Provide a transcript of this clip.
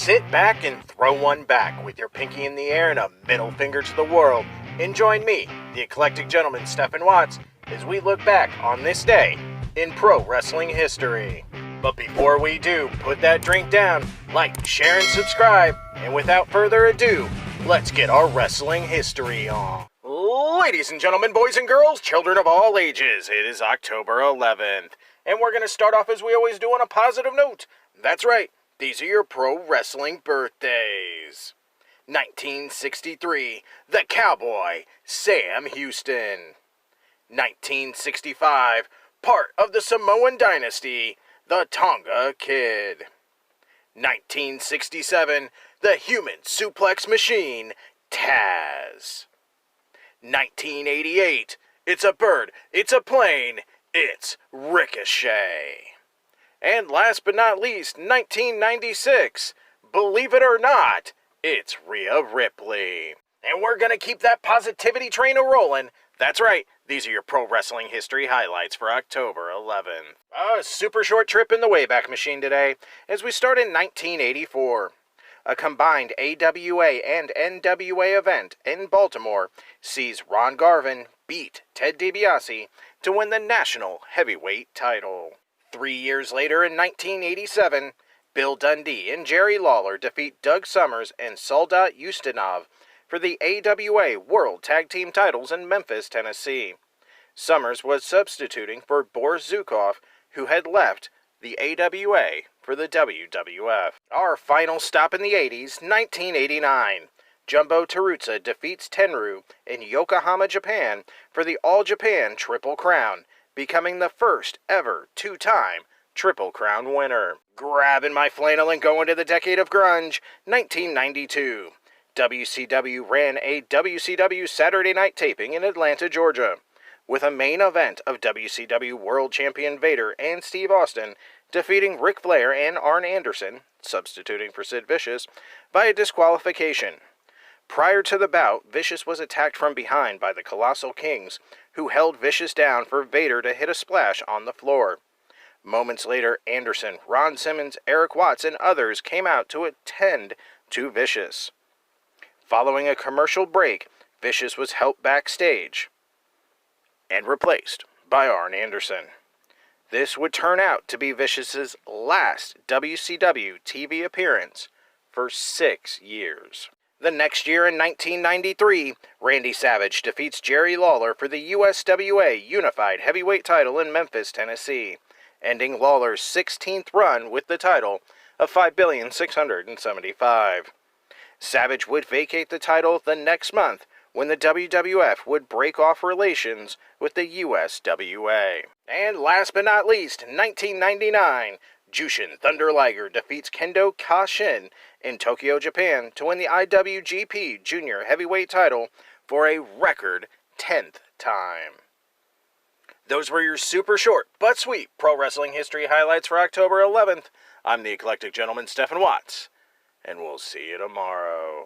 Sit back and throw one back with your pinky in the air and a middle finger to the world, and join me, the eclectic gentleman Stephen Watts, as we look back on this day in pro wrestling history. But before we do, put that drink down, like, share, and subscribe, and without further ado, let's get our wrestling history on. Ladies and gentlemen, boys and girls, children of all ages, it is October 11th, and we're going to start off as we always do on a positive note. That's right, these are your pro wrestling birthdays. 1963, the Cowboy, Sam Houston. 1965, part of the Samoan Dynasty, the Tonga Kid. 1967, the Human Suplex Machine, Taz. 1988, it's a bird, it's a plane, it's Ricochet. And last but not least, 1996, believe it or not, it's Rhea Ripley. And we're going to keep that positivity train a-rolling. That's right, these are your pro wrestling history highlights for October 11th. A super short trip in the Wayback Machine today, as we start in 1984. A combined AWA and NWA event in Baltimore sees Ron Garvin beat Ted DiBiase to win the National Heavyweight title. 3 years later in 1987, Bill Dundee and Jerry Lawler defeat Doug Summers and Soldat Ustinov for the AWA World Tag Team titles in Memphis, Tennessee. Summers was substituting for Boris Zukov, who had left the AWA for the WWF. Our final stop in the 80s, 1989. Jumbo Tsuruta defeats Tenryu in Yokohama, Japan for the All Japan Triple Crown, becoming the first ever two-time Triple Crown winner. Grabbing my flannel and going to the decade of grunge, 1992. WCW ran a WCW Saturday night taping in Atlanta, Georgia, with a main event of WCW World Champion Vader and Steve Austin defeating Ric Flair and Arn Anderson, substituting for Sid Vicious, via disqualification. Prior to the bout, Vicious was attacked from behind by the Colossal Kings, who held Vicious down for Vader to hit a splash on the floor. Moments later, Anderson, Ron Simmons, Eric Watts, and others came out to attend to Vicious. Following a commercial break, Vicious was helped backstage and replaced by Arn Anderson. This would turn out to be Vicious's last WCW TV appearance for 6 years. The next year in 1993, Randy Savage defeats Jerry Lawler for the USWA Unified Heavyweight title in Memphis, Tennessee, ending Lawler's 16th run with the title of $5,675,000. Savage would vacate the title the next month when the WWF would break off relations with the USWA. And last but not least, 1999, Jushin Thunder Liger defeats Kendo Kashin in Tokyo, Japan to win the IWGP Junior Heavyweight title for a record 10th time. Those were your super short but sweet pro wrestling history highlights for October 11th. I'm the eclectic gentleman Stephen Watts, and we'll see you tomorrow.